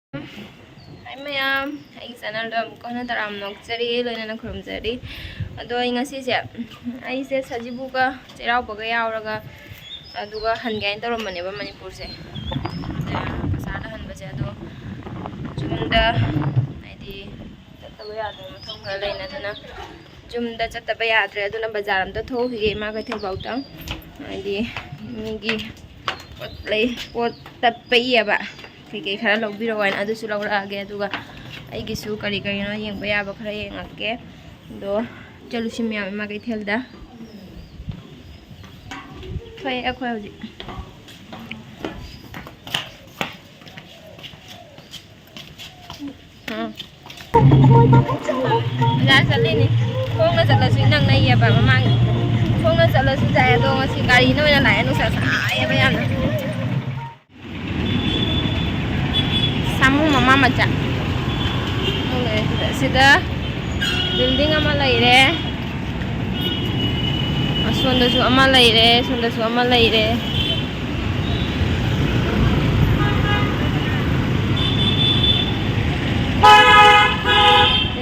Hi mayam, ay channel ko na taram nokjari loina na khurumjari. Ado ay ngasi se ay se sajibu ka cherau baga yauraga aduga hangain taramane ba manipur se. Kasada hanba se ado jumda aidi tataba yadre matham khara leina dana jumda chataba yadre aduna bazar amta thohige Ema Keithel bautang aidi migi pot tapai aba kay khara lobiro wan adusu lawraage aduga aigisu kari kari no yengba yaba khara yengake do chatlusi myam Ema Keithel da fai akhoi hoji la chale ni khong na chatlasu nang nai yaba mamang khong na chatlasu jai do ngasi gari no na lai anu sa sa yaba yana samu mama macha sida building ama laire asondasu ama laire sondasu ama laire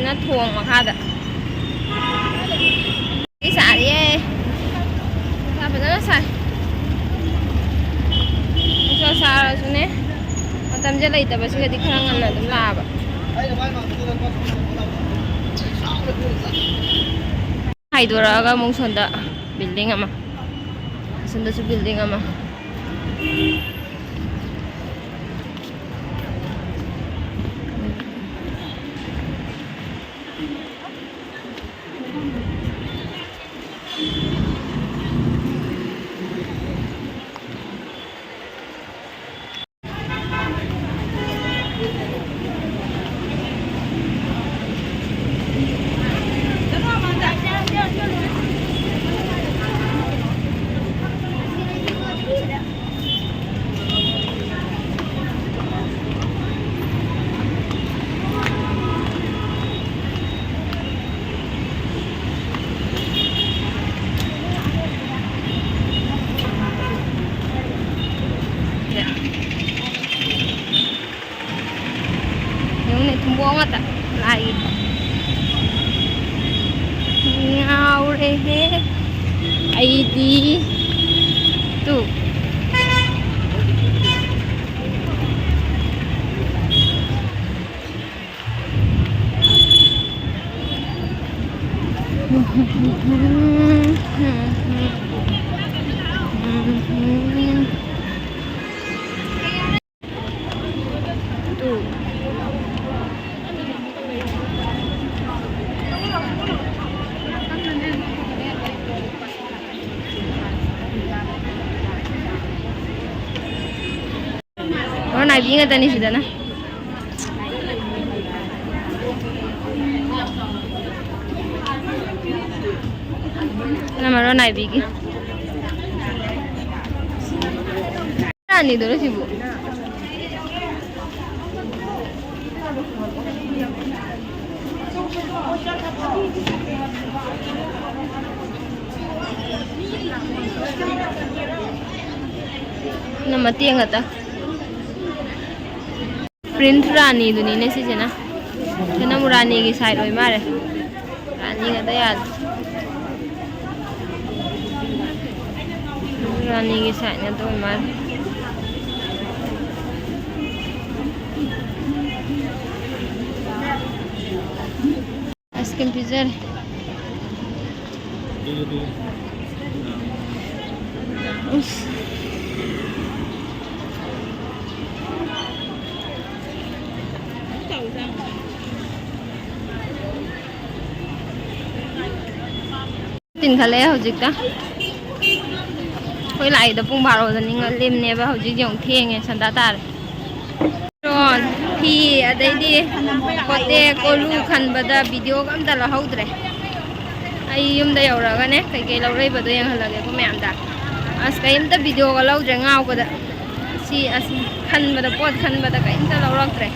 ina thong makada isari sa padana sa so sara sune matam je laitaba sigadi khara nganna dum laaba haidoraga mung sonda building ama sonda su building ama buông ta lại ngao re he ai đi tu này bị người ta đi sida na nama này bị cái ani dulu sih bu nama tiang ata print rani duni ne si jena jena murani ki side oi mare rani ga dayad rani ki side na to mare askem pizza tin khale hojikta khoi lại da pung baro da ninga lemne ba hojik jong thenge sanda tar ron thi adai di kote kolu khan bada video gam da la hodre ai yum da yaura ga ne kai kai laurai ba do yang halage ko myam da as kai im da video ga laudre ngau ba da si as khan bada pot khan bada kai im da laurak tre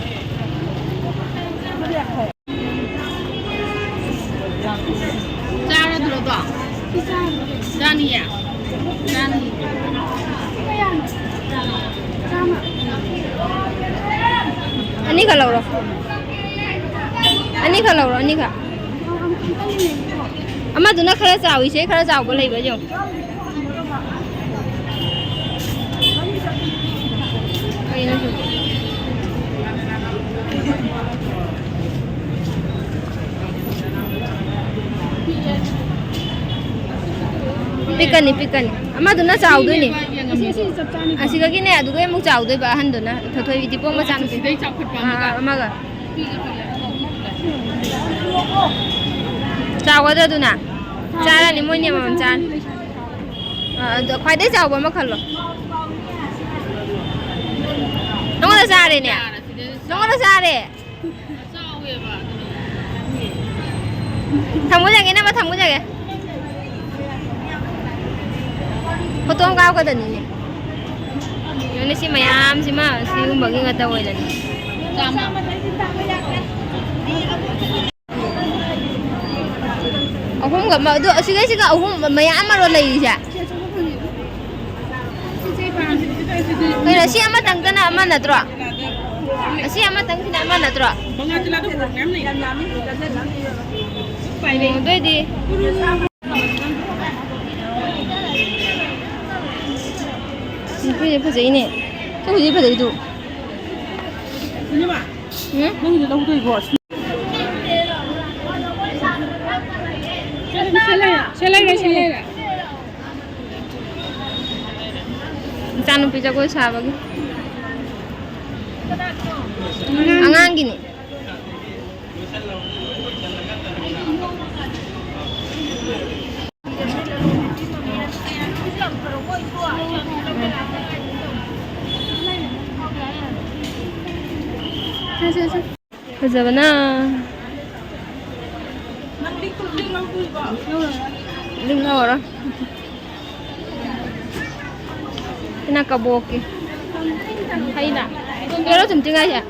Dani ya. Dani. Ani Ani ka lauro. Ani ka lauro ani ka. Ama tu na khara chawi se khara chaw ko lei ba jong. Ai na su. Pikan ni. Ama tu na chaw doi ni. Asiga ki ne adu ga mu chaw doi ba han do na thoi di pong ma chan pi. Ama ga. Chaw ga da du na. Cha ra ni moi ni ma chan. Khoai dai chaw ba ma khal lo. Nong la sa re ne. Nong la sa re. Tham ko ja ge na ma tham ko ja ge. Photo cao cái tình này, rồi nó xí mayam xí mà xí cũng bận cái tao rồi này, ông không gặp mà được xí cái ông không mayam mà rồi lấy gì vậy? Cái là xí mà tăng cái nào mà nát rồi, xí mà tăng cái nào mà nát rồi, đây đi. Cái gì vậy nè? Cái gì vậy tụ? Ini mah. Nó gì đâu tôi gọi. Xe lại. Chanu pizza ko sa bagi. Angang gini. Bây na linh đâu rồi cái nào cả bộ kì hay là cái đó chừng chừng ai vậy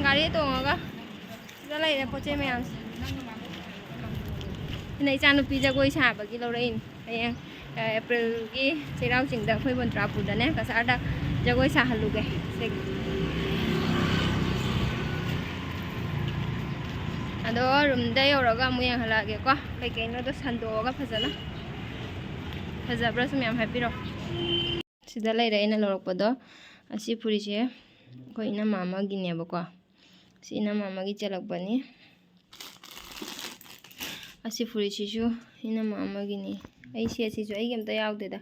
gari tongaga da lai po che mayam nei chanu pi jagoi sa ba gi lorein hayang april gi cheirau chingda khoi bon trapu da ne ka sa da jagoi sa halu ge ado room da yoraga mu yang hala ge ko kai kai no do sando ga phajana phajabra sum yam happy ro sida lai ra ina lorok podo asi puri che ko ina mama gi ne ba ko sina mama gi chalak bani asi furi chisu ina mama gi ni ai si asi su ai gem ta yaw de da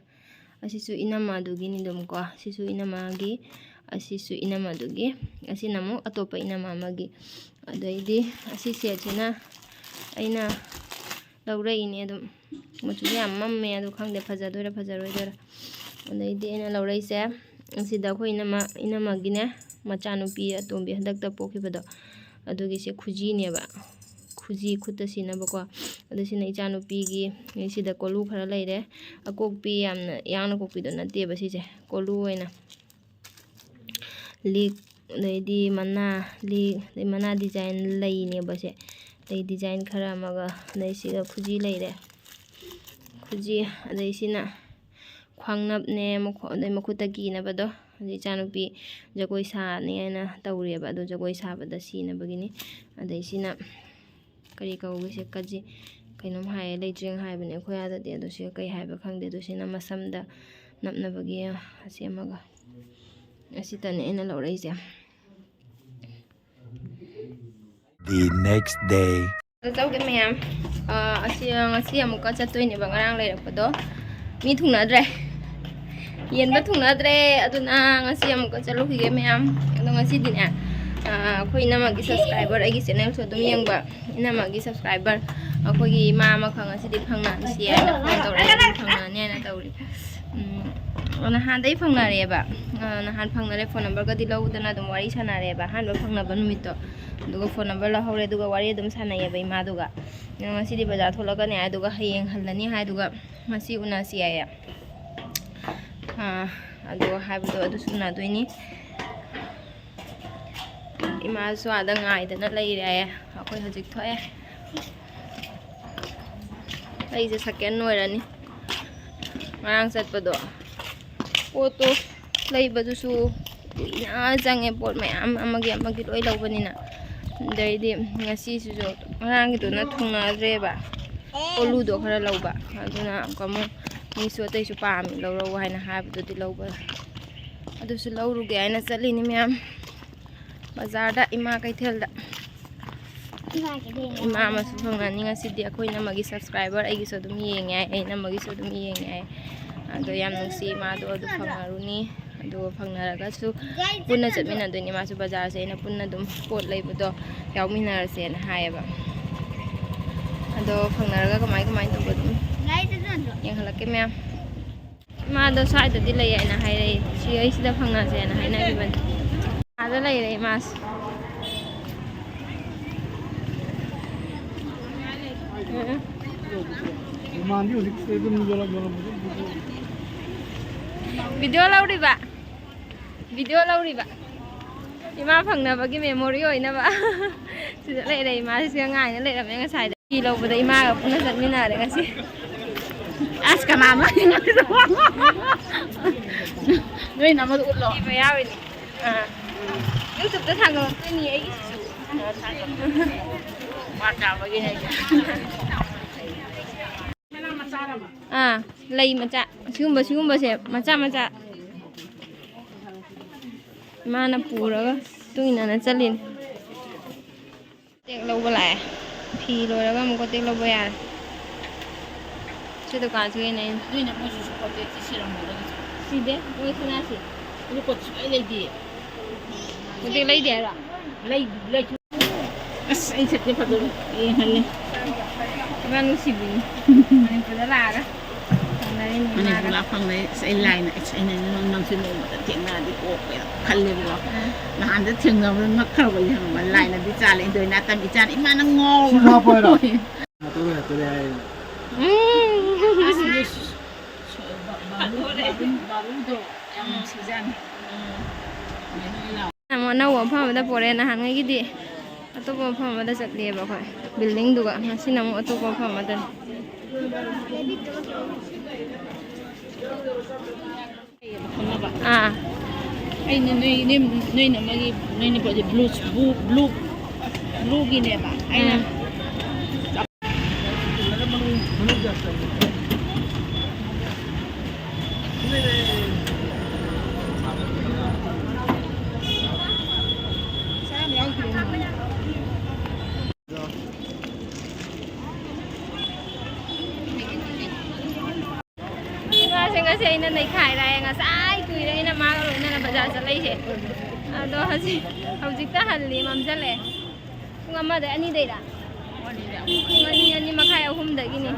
asi su ina ma du gi ni dum ko asi su ina ma gi asi su ina ma du gi asi namu atopa ina mama gi adai di asi se china aina laure ini dum muchu ya mamme adu khang de phaja dora adai di ina laure se asi da ko ina ma gi ne machanu pi atombi handak ta pokhi bado adugi se khuji ne ba khuji khuta sina ba ko adu sina ichanu pi gi si da kolu khara leire akok pi yamna yang na kokpi do na te ba si je kolu oina lik dai di mana li dai mana design lei ne ba se dai design khara maga dai si ga khuji leire khuji dai sina khwangnap ne mokho dai makhuta gi na bado adi chanupi jagoi sa ne na tawre ba do jagoi sa ba da sina bagini adai sina kari ka ugi se kaji kainom hai le jeng hai bane khoya da de do se kai hai ba khang de do sina masam da napna bagi asemaga asitane ena lorei se the next day tau ke mem asi amuka chatoi ne bangarang le rakdo mi thungna dre yen ba thungna dre aduna ngasi amuka chalu khige mem ado ngasi din khoi nama gi subscriber agi channel so dum yang ba nama gi subscriber khoi gi ma ma khang asi di phangna si ai na phang tawri phangna ne na tawri nahan day fangnare nahan fangnare phone number gadi lawdana dum wari sanare ba han ba fangnaba numito duga phone number la hore duga wari dum sanaye ba ima duga ngasi di bazar tholaga ne duga hayeng hallani hai duga masi unasi aya aduga haibdo adu suna doini ima so ada ngai dana leire aya akoi hajik thoe ai je second noirani marang satpado photo leibadusu ina jange pot mayam amagi loi lawbanina daidi ngasi su jo marang gi na thungna dreba olu do khara lawba aduna kamu ni so tai su pam lawro haina habdu di lawba adusu lawru ge aina chalini myam bazar da Ema Keithel da ima masu phangani ngasi di akhoi na magi subscriber ai gi so dum yenge ai na magi so dum yenge ado yam nungsi ma do adu phangaruni ado phangnaraga su punna chatmina doini ma su bazar se na punna dum pot leibudo yawminar se na hayaba ado phangnaraga kamai to dum yang halake me ma do sai da di lei ai na hai rei si ai sida phangna se na hai na gi ban ada lei rei mas video lauri ba ima phangna bagi memory oina ba sida lei rei ma si ngai na lei ram nga sai da ki lo bada ima ga puna chatmina re ngasi aska mama noi na ma utlo ima yawi YouTube ta thang lo ni ai su ma ka bagi hai lei macha sigumba se macha mana puraga tuina na chalin tek loba la phi loraga mo ko tek loba ya che dukan che nei tuina mo su ko tek siram mo si de mo sina si ni ko lei di ko tek lei de ra lei as ai se te fa do e halle manu sibin mani padala ga mani pula phang sai line sai na nang sin no ma tiang na di ko pe khalle bo na han de thing na ma khar ba yang ma line na di cha le doi na tam i chan i ma na ngo na po ra to le mo na wo pha da pore na han ngai gi di atopa phama da chatli ba khoi building duga hasina mo atopa phama da ai nei na magi nei ni pode blue gi ne ba ai na ngasi ina nei khai rai ngasai tui rai na ma ro na bazar chalai se ado hajik ta halli mam jale ngama da ani dei da ani makhai ahum da gini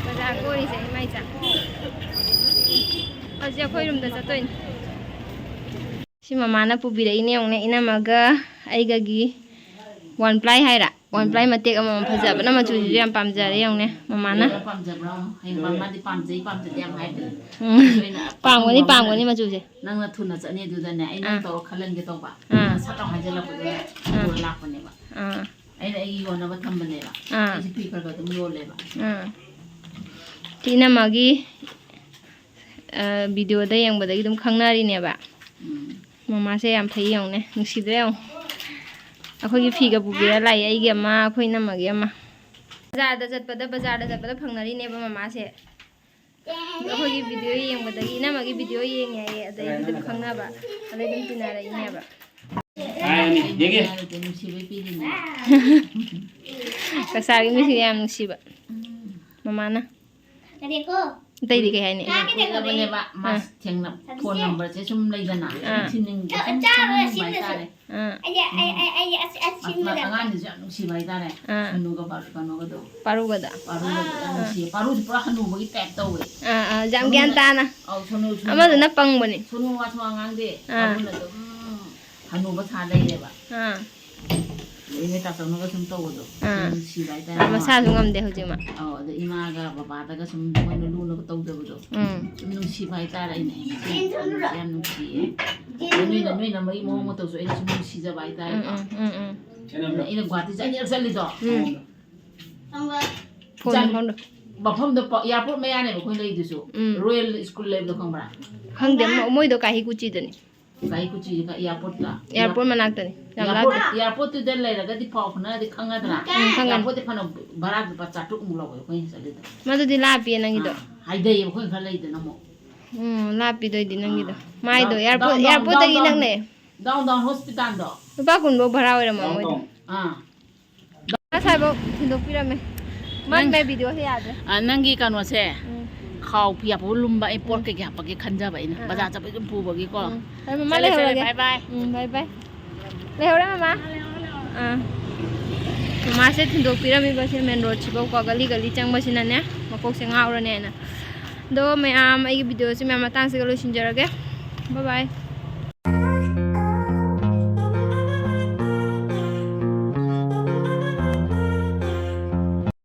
bazar ko ni se mai cha aja khoi rum da chatoin si mama na pu bi rai ne ong ne ina maga ai ga gi one ply hai ra one ply matek ama phajaba na machu ji yam pamjare yong ne mama na pamjabra hai mama di pamjai yam hai pamgani machu je nang na thuna chani du da ne ai nang to khalan ge to ba satang ha jala ko la ko ne ba ai ai yo na ba tham ne ba ai ji pi ka dum yo le ba tina magi video da yang ba da dum khangnari ne ba mama se yam phai yong ne nusidre yong akhoi fi ga bubira lai ai ge ma akhoi na magi ma bazar da chatpada phangnari ne ba mama se akhoi video yeng ba da ina magi video yeng ai adai dum khangna ba adai dum tina rai ne ba ai dege nusi be pi ni kasari mi si yam nusi ba mama na Tây cái hay này. Kuilabane ba mas thengna phone number che sum leidana. Thining sum bai tare. Angan ni jam si bai tare. Sunu ga ba ka no ga do. Paru ga da. Paru ga si paru pura hanu bagi tap tawe. Jam gian ta na. Au sunu Ama na pang bani. sunu wa thwa ngang de. Paru na do hanu ba tha dai de ba. Ini ta sunu ga sum tawo do. Si bai tare. Ama sa su ngam de ho jima. Oh, the ima ga baba ta ga sum mo no lu no taw de do. Sum si bai tare ni. Yam nu si. Nui na mai mo mo taw so ina sum si ja bai tare. Ina gwati ja ni sali do. Phone do. Bafam do airport me ane ko lei disu. Royal School level do khambra. Khang de moi do kahi kuchi de ni. Kai ku chi ka airport la. Airport manak de ni. Airport tu den lai ga di pau khna di khanga dra. Airport te phano bara ba cha tuk mu lo ko sali do. Ma do di la pi nang do. Hai dai ko kha lei de na mo. La pi do di nang do. Mai do airport de nang ne. Down hospital do. Ba kun bo bhara wa ma moi. Sai bo thindo pi ra me. Man me video he ya de. Nangi kanu se. Khau pia bu lumba import ke ya pake khanja ba ina. Baza cha ba pu ba gi ko. Mama le ho Bye bye. Bye bye. Le ho ra mama. Mama se thindo pi ra me ba se main road chibo ko gali chang ba sina ne. Makok se ngau ra ne na. Do me ai video se me matang se lo sinjarage. Bye bye.